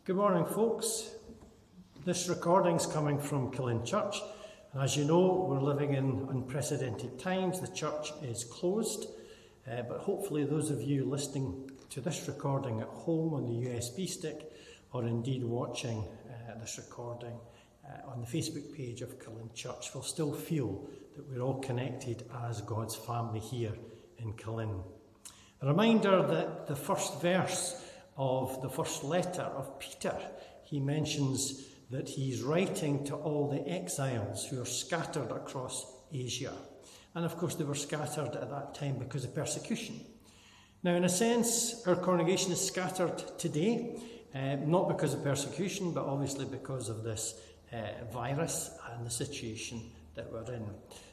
Good morning, folks. This recording's coming from Killin Church, and as you know, we're living in unprecedented times. The church is closed, but hopefully those of you listening to this recording at home on the USB stick, or indeed watching this recording on the Facebook page of Killin Church, will still feel that we're all connected as God's family here in Killin. A reminder that the first verse of the first letter of Peter, he mentions that he's writing to all the exiles who are scattered across Asia. And of course they were scattered at that time because of persecution. Now in a sense, our congregation is scattered today, not because of persecution, but obviously because of this virus and the situation that we're in.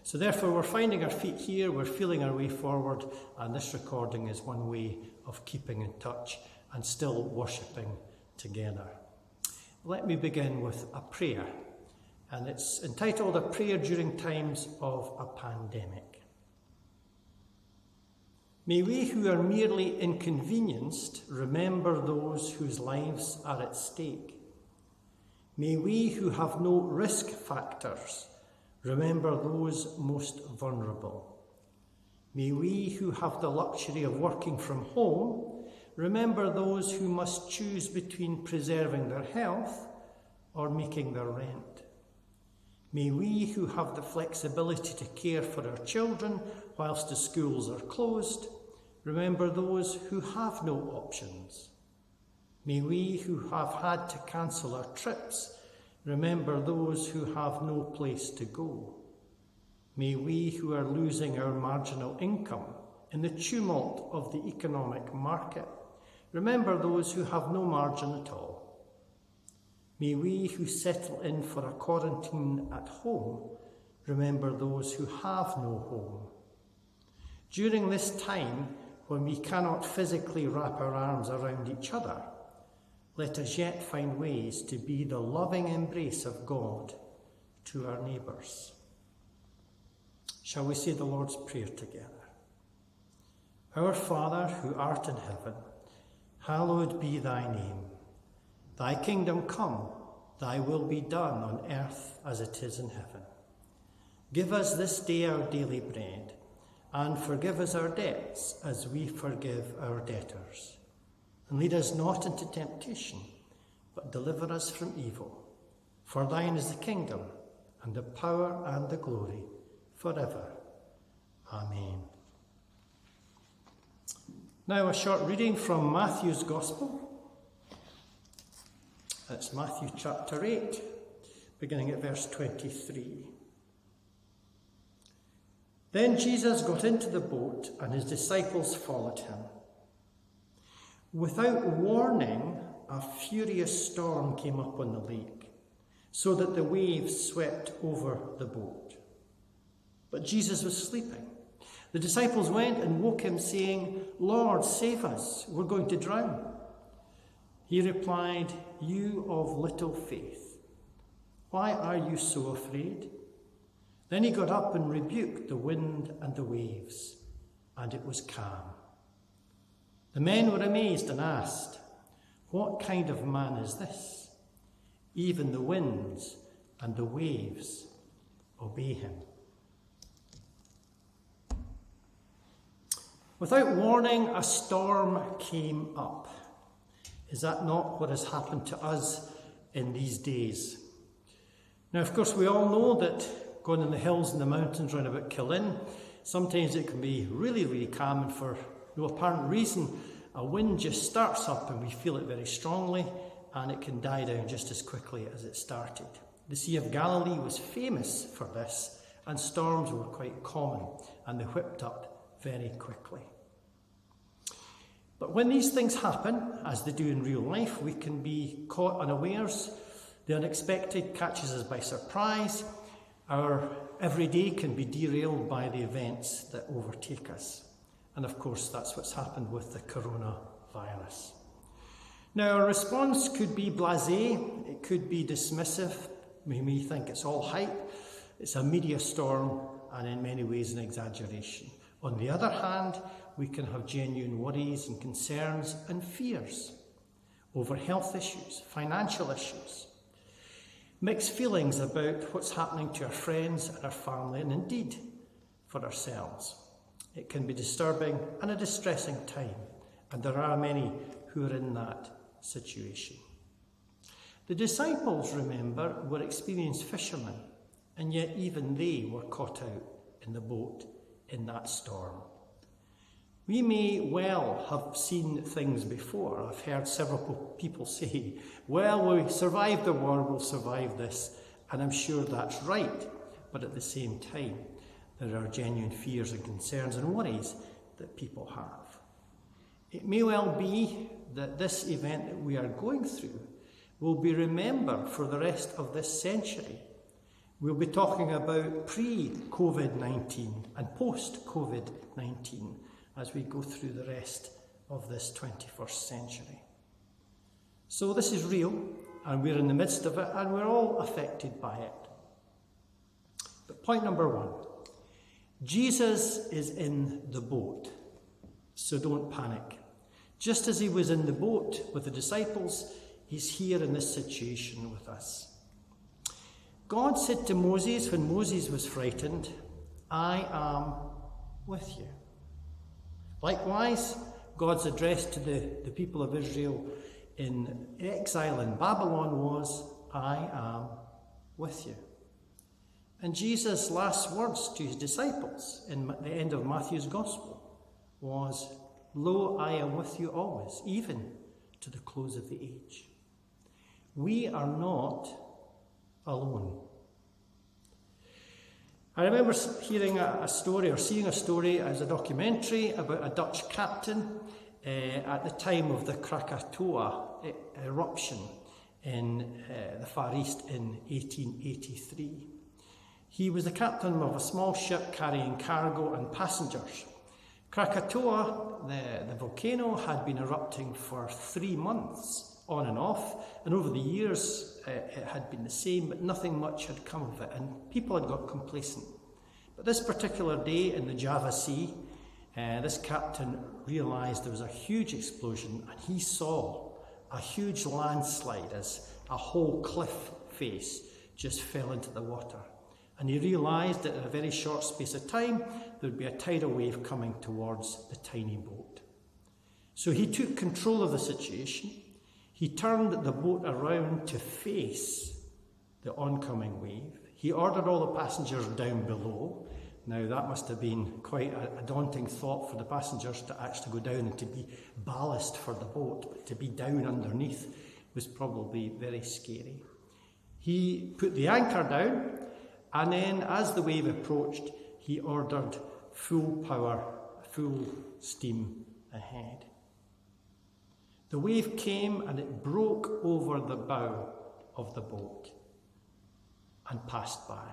So therefore we're finding our feet here, we're feeling our way forward, and this recording is one way of keeping in touch and still worshipping together. Let me begin with a prayer, and it's entitled A Prayer During Times of a Pandemic. May we who are merely inconvenienced remember those whose lives are at stake. May we who have no risk factors remember those most vulnerable. May we who have the luxury of working from home remember those who must choose between preserving their health or making their rent. May we who have the flexibility to care for our children whilst the schools are closed remember those who have no options. May we who have had to cancel our trips remember those who have no place to go. May we who are losing our marginal income in the tumult of the economic market remember those who have no margin at all. May we who settle in for a quarantine at home remember those who have no home. During this time when we cannot physically wrap our arms around each other, let us yet find ways to be the loving embrace of God to our neighbours. Shall we say the Lord's Prayer together? Our Father, who art in heaven, hallowed be thy name. Thy kingdom come, thy will be done on earth as it is in heaven. Give us this day our daily bread, and forgive us our debts as we forgive our debtors. And lead us not into temptation, but deliver us from evil. For thine is the kingdom, and the power, and the glory, forever. Amen. Now a short reading from Matthew's Gospel. It's Matthew chapter 8, beginning at verse 23. Then Jesus got into the boat, and his disciples followed him. Without warning, a furious storm came up on the lake, so that the waves swept over the boat. But Jesus was sleeping. The disciples went and woke him, saying, "Lord, save us, we're going to drown." He replied, "You of little faith, why are you so afraid?" Then he got up and rebuked the wind and the waves, and it was calm. The men were amazed and asked, "What kind of man is this? Even the winds and the waves obey him." Without warning, a storm came up. Is that not what has happened to us in these days? Now, of course, we all know that going in the hills and the mountains round about Killin, sometimes it can be really, really calm, and for no apparent reason, a wind just starts up and we feel it very strongly, and it can die down just as quickly as it started. The Sea of Galilee was famous for this, and storms were quite common, and they whipped up very quickly. But when these things happen, as they do in real life, we can be caught unawares. The unexpected catches us by surprise. Our everyday can be derailed by the events that overtake us. And of course, that's what's happened with the coronavirus. Now, our response could be blasé, it could be dismissive. We may think it's all hype, it's a media storm, and in many ways an exaggeration. On the other hand, we can have genuine worries and concerns and fears. over health issues, financial issues, mixed feelings about what's happening to our friends and our family, and indeed for ourselves. It can be disturbing and a distressing time, and there are many who are in that situation. The disciples, remember, were experienced fishermen, and yet even they were caught out in the boat in that storm. We may well have seen things before. I've heard several people say, well, we survived the war, we'll survive this, and I'm sure that's right. But at the same time, there are genuine fears and concerns and worries that people have. It may well be that this event that we are going through will be remembered for the rest of this century. We'll be talking about pre-COVID-19 and post-COVID-19 as we go through the rest of this 21st century. So this is real, and we're in the midst of it, and we're all affected by it. But point number one, Jesus is in the boat, so don't panic. Just as he was in the boat with the disciples, he's here in this situation with us. God said to Moses, when Moses was frightened, I am with you. Likewise, God's address to the people of Israel in exile in Babylon was, I am with you. And Jesus' last words to his disciples in the end of Matthew's Gospel was, Lo, I am with you always, even to the close of the age. We are not alone. I remember hearing a story or seeing a story as a documentary about a Dutch captain at the time of the Krakatoa eruption in the Far East in 1883. He was the captain of a small ship carrying cargo and passengers. Krakatoa, the volcano, had been erupting for 3 months on and off, and over the years it had been the same, but nothing much had come of it, and people had got complacent. But this particular day in the Java Sea, this captain realised there was a huge explosion, and he saw a huge landslide as a whole cliff face just fell into the water. And he realised that in a very short space of time, there would be a tidal wave coming towards the tiny boat. So he took control of the situation. He turned the boat around to face the oncoming wave. He ordered all the passengers down below. Now, that must have been quite a daunting thought for the passengers to actually go down and to be ballast for the boat, but to be down underneath was probably very scary. He put the anchor down, and then as the wave approached, he ordered full power, full steam ahead. The wave came and it broke over the bow of the boat and passed by,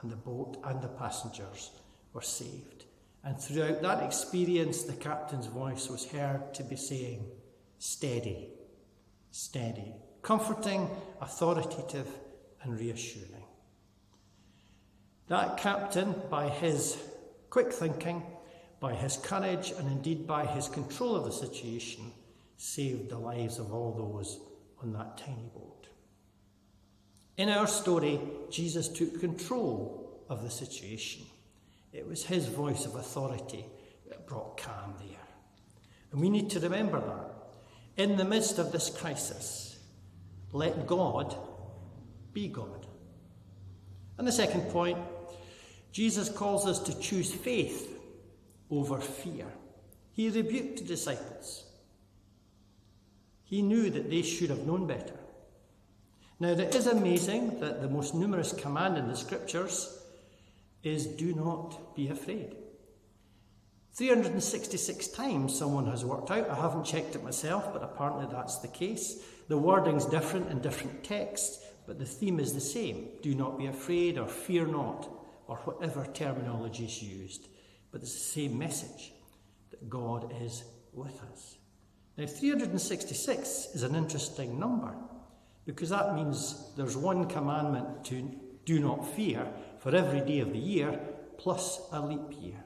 and the boat and the passengers were saved. And throughout that experience, the captain's voice was heard to be saying, steady, steady, comforting, authoritative, and reassuring. That captain, by his quick thinking, by his courage, and indeed by his control of the situation, saved the lives of all those on that tiny boat. In our story, Jesus took control of the situation. It was his voice of authority that brought calm there. And we need to remember that. In the midst of this crisis, let God be God. And the second point, Jesus calls us to choose faith over fear. He rebuked the disciples. He knew that they should have known better. Now, it is amazing that the most numerous command in the Scriptures is do not be afraid. 366 times someone has worked out. I haven't checked it myself, but apparently that's the case. The wording's different in different texts, but the theme is the same. Do not be afraid, or fear not, or whatever terminology is used. But it's the same message, that God is with us. Now, 366 is an interesting number, because that means there's one commandment to do not fear for every day of the year, plus a leap year.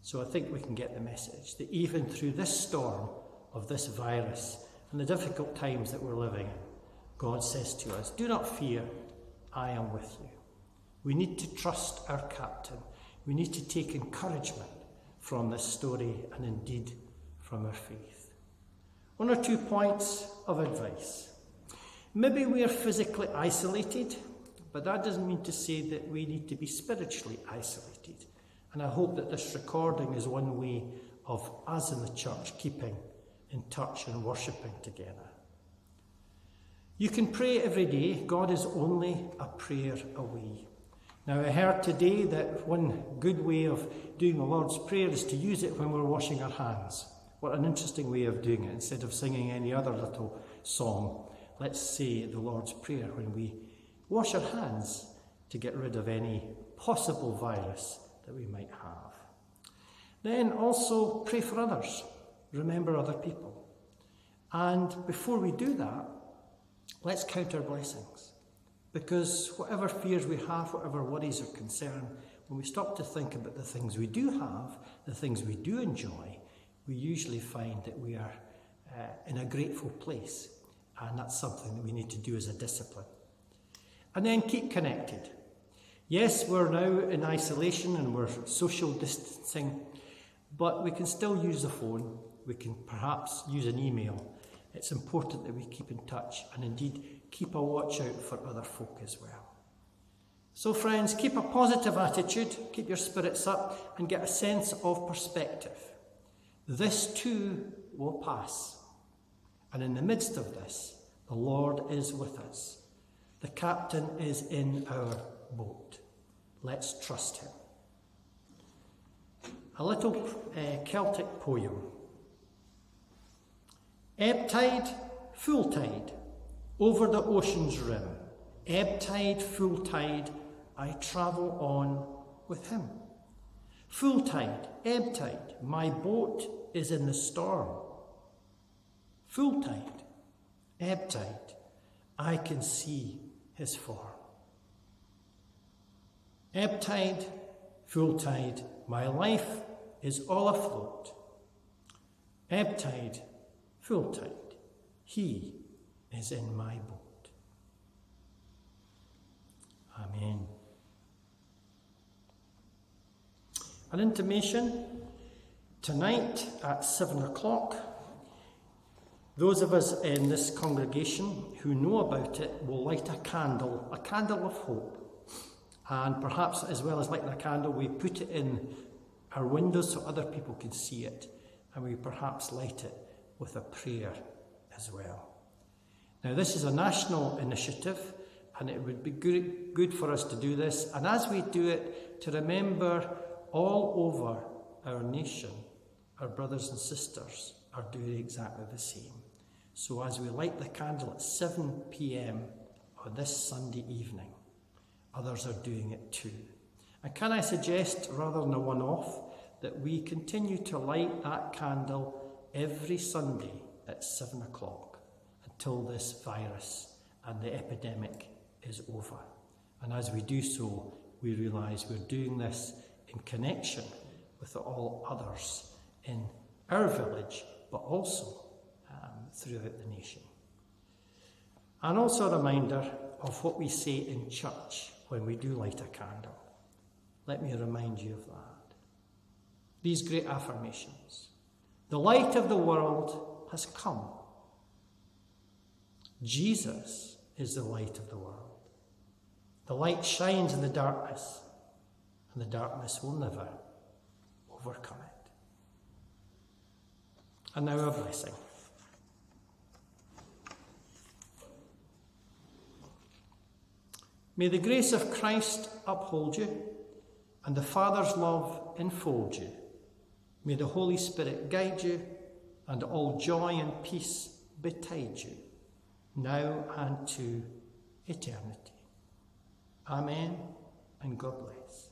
So I think we can get the message that even through this storm of this virus, and the difficult times that we're living in, God says to us, do not fear, I am with you. We need to trust our captain. We need to take encouragement from this story and indeed from our faith. 1 or 2 points of advice. Maybe we are physically isolated, but that doesn't mean to say that we need to be spiritually isolated. And I hope that this recording is one way of us in the church keeping in touch and worshipping together. You can pray every day. God is only a prayer away. Now, I heard today that one good way of doing the Lord's Prayer is to use it when we're washing our hands. What an interesting way of doing it. Instead of singing any other little song, let's say the Lord's Prayer when we wash our hands to get rid of any possible virus that we might have. Then also pray for others. Remember other people. And before we do that, let's count our blessings. Because whatever fears we have, whatever worries or concern, when we stop to think about the things we do have, the things we do enjoy, we usually find that we are in a grateful place. And that's something that we need to do as a discipline. And then keep connected. Yes, we're now in isolation and we're social distancing, but we can still use the phone. We can perhaps use an email. It's important that we keep in touch and indeed keep a watch out for other folk as well. So friends, keep a positive attitude, keep your spirits up and get a sense of perspective. This too will pass. And in the midst of this, the Lord is with us. The captain is in our boat. Let's trust him. A little Celtic poem. Ebb tide, full tide, over the ocean's rim. Ebb tide, full tide, I travel on with him. Full tide, ebb tide, my boat is in the storm. Full tide, ebb tide, I can see his form. Ebb tide, full tide, my life is all afloat. Ebb tide, full tide, he is in my boat. Amen. An intimation, tonight at 7 o'clock, those of us in this congregation who know about it will light a candle of hope. And perhaps as well as lighting a candle, we put it in our windows so other people can see it. And we perhaps light it with a prayer as well. Now, this is a national initiative, and it would be good for us to do this. And as we do it, to remember all over our nation, our brothers and sisters are doing exactly the same. So as we light the candle at 7 p.m. on this Sunday evening, others are doing it too. And can I suggest, rather than a one-off, that we continue to light that candle every Sunday at 7 o'clock until this virus and the epidemic is over. And as we do so, we realise we're doing this in connection with all others in our village, but also throughout the nation. And also a reminder of what we say in church when we do light a candle. Let me remind you of that. These great affirmations. The light of the world has come. Jesus is the light of the world. The light shines in the darkness, and the darkness will never overcome it. And now a blessing. May the grace of Christ uphold you, and the Father's love enfold you. May the Holy Spirit guide you, and all joy and peace betide you, now and to eternity. Amen, and God bless.